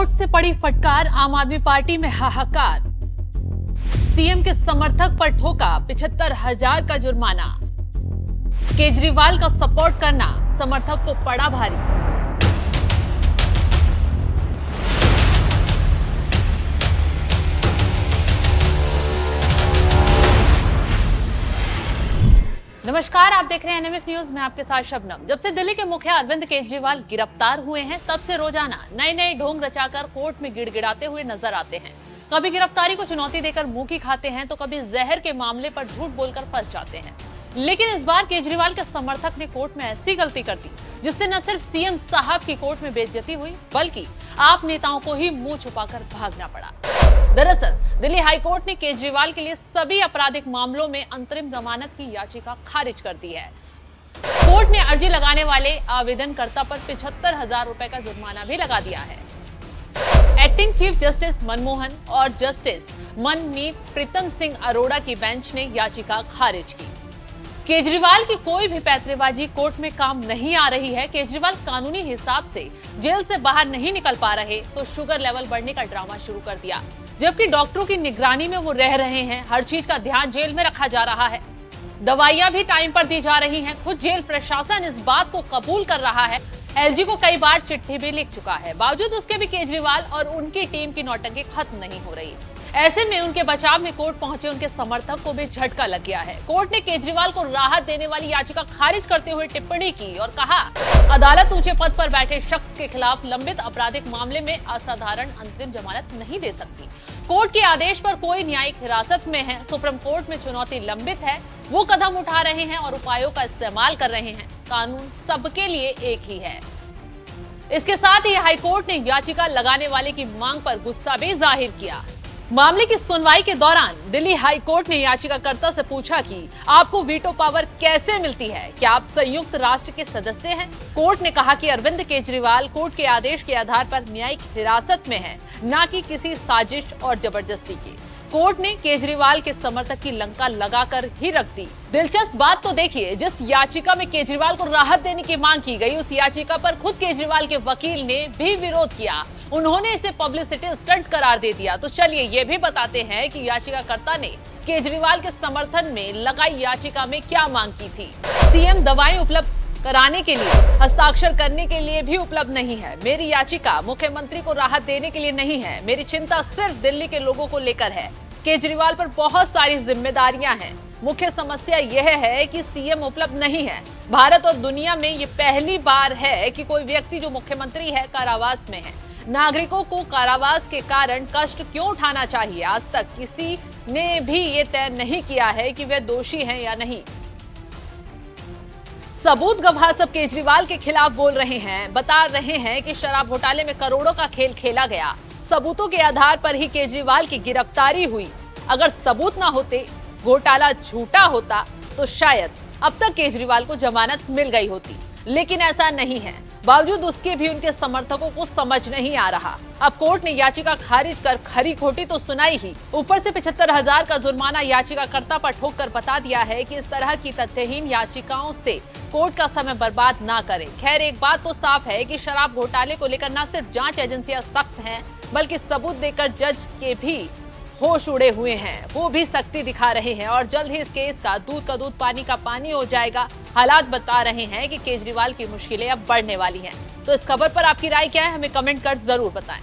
Court से पड़ी फटकार, आम आदमी पार्टी में हाहाकार। सीएम के समर्थक पर ठोका 75,000 का जुर्माना। केजरीवाल का सपोर्ट करना समर्थक को पड़ा भारी। नमस्कार, आप देख रहे हैं एनएमएफ न्यूज में आपके साथ शबनम। जब से दिल्ली के मुखिया अरविंद केजरीवाल गिरफ्तार हुए हैं, तब से रोजाना नए नए ढोंग रचाकर कोर्ट में गिड़गिड़ाते हुए नजर आते हैं। कभी गिरफ्तारी को चुनौती देकर मुंह की खाते हैं, तो कभी जहर के मामले पर झूठ बोलकर फंस जाते हैं। लेकिन इस बार केजरीवाल के समर्थक ने कोर्ट में ऐसी गलती कर दी जिससे न सिर्फ सीएम साहब की कोर्ट में बेइज्जती हुई, बल्कि आप नेताओं को ही मुंह छुपाकर भागना पड़ा। दरअसल दिल्ली हाईकोर्ट ने केजरीवाल के लिए सभी आपराधिक मामलों में अंतरिम जमानत की याचिका खारिज कर दी है। कोर्ट ने अर्जी लगाने वाले आवेदनकर्ता पर 75,000 रुपए का जुर्माना भी लगा दिया है। एक्टिंग चीफ जस्टिस मनमोहन और जस्टिस मनमीत प्रीतम सिंह अरोड़ा की बेंच ने याचिका खारिज की। केजरीवाल की कोई भी पैंतरेबाजी कोर्ट में काम नहीं आ रही है। केजरीवाल कानूनी हिसाब से जेल से बाहर नहीं निकल पा रहे तो शुगर लेवल बढ़ने का ड्रामा शुरू कर दिया, जबकि डॉक्टरों की निगरानी में वो रह रहे हैं। हर चीज का ध्यान जेल में रखा जा रहा है, दवाइयां भी टाइम पर दी जा रही हैं। खुद जेल प्रशासन इस बात को कबूल कर रहा है। एलजी को कई बार चिट्ठी भी लिख चुका है। बावजूद उसके भी केजरीवाल और उनकी टीम की नौटंकी खत्म नहीं हो रही। ऐसे में उनके बचाव में कोर्ट पहुंचे उनके समर्थक को भी झटका लग गया है। कोर्ट ने केजरीवाल को राहत देने वाली याचिका खारिज करते हुए टिप्पणी की और कहा, अदालत ऊंचे पद पर बैठे शख्स के खिलाफ लंबित आपराधिक मामले में असाधारण अंतरिम जमानत नहीं दे सकती। कोर्ट के आदेश पर कोई न्यायिक हिरासत में है। सुप्रीम कोर्ट में चुनौती लंबित है। वो कदम उठा रहे हैं और उपायों का इस्तेमाल कर रहे हैं। कानून सबके लिए एक ही है। इसके साथ ही हाईकोर्ट ने याचिका लगाने वाले की मांग पर गुस्सा भी जाहिर किया। मामले की सुनवाई के दौरान दिल्ली हाईकोर्ट ने याचिकाकर्ता से पूछा कि आपको वीटो पावर कैसे मिलती है, क्या आप संयुक्त राष्ट्र के सदस्य हैं? कोर्ट ने कहा कि अरविंद केजरीवाल कोर्ट के आदेश के आधार पर न्यायिक हिरासत में है, न कि किसी साजिश और जबरदस्ती की। कोर्ट ने केजरीवाल के समर्थक की लंका लगाकर ही रख दी। दिलचस्प बात तो देखिए, जिस याचिका में केजरीवाल को राहत देने की मांग की गई, उस याचिका पर खुद केजरीवाल के वकील ने भी विरोध किया। उन्होंने इसे पब्लिसिटी स्टंट करार दे दिया। तो चलिए ये भी बताते हैं कि याचिकाकर्ता ने केजरीवाल के समर्थन में लगाई याचिका में क्या मांग की थी। सीएम दवाएं उपलब्ध कराने के लिए, हस्ताक्षर करने के लिए भी उपलब्ध नहीं है। मेरी याचिका मुख्यमंत्री को राहत देने के लिए नहीं है। मेरी चिंता सिर्फ दिल्ली के लोगों को लेकर है। केजरीवाल पर बहुत सारी जिम्मेदारियां हैं। मुख्य समस्या यह है कि सीएम उपलब्ध नहीं है। भारत और दुनिया में ये पहली बार है कि कोई व्यक्ति जो मुख्यमंत्री है कारावास में है। नागरिकों को कारावास के कारण कष्ट क्यों उठाना चाहिए? आज तक किसी ने भी ये तय नहीं किया है कि वे दोषी हैं या नहीं। सबूत गवाह सब केजरीवाल के खिलाफ बोल रहे हैं, बता रहे हैं कि शराब घोटाले में करोड़ों का खेल खेला गया। सबूतों के आधार पर ही केजरीवाल की गिरफ्तारी हुई। अगर सबूत ना होते, घोटाला झूठा होता, तो शायद अब तक केजरीवाल को जमानत मिल गई होती। लेकिन ऐसा नहीं है। बावजूद उसके भी उनके समर्थकों को समझ नहीं आ रहा। अब कोर्ट ने याचिका खारिज कर खरी खोटी तो सुनाई ही, ऊपर से 75,000 का जुर्माना याचिकाकर्ता पर ठोक कर बता दिया है कि इस तरह की तथ्यहीन याचिकाओं से कोर्ट का समय बर्बाद ना करें। खैर, एक बात तो साफ है कि शराब घोटाले को लेकर न सिर्फ जांच एजेंसियां सख्त हैं, बल्कि सबूत देकर जज के भी होश उड़े हुए हैं। वो भी सख्ती दिखा रहे हैं और जल्द ही इस केस का दूध पानी का पानी हो जाएगा। हालात बता रहे हैं कि केजरीवाल की मुश्किलें अब बढ़ने वाली हैं। तो इस खबर पर आपकी राय क्या है, हमें कमेंट कर जरूर बताएं।